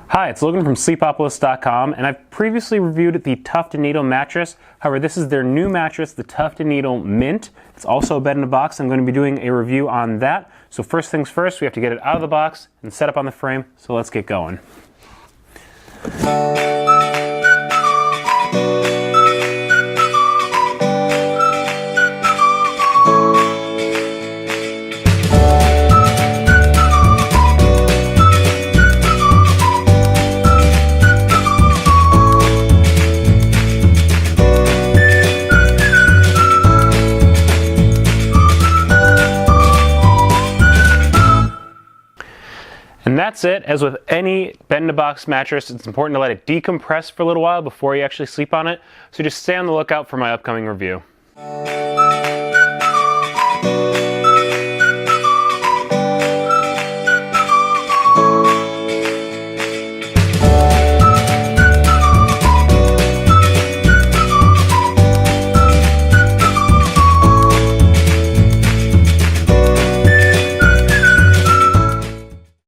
Hi, it's Logan from Sleepopolis.com, and I've previously reviewed the Tuft Needle mattress. However, this is their new mattress, the Tuft Needle Mint. It's also a bed in a box. I'm going to be doing a review on that. So first things first, we have to get it out of the box and set up on the frame. So let's get going. And that's it. As with any bed-in-a-box mattress, it's important to let it decompress for a little while before you actually sleep on it. So just stay on the lookout for my upcoming review.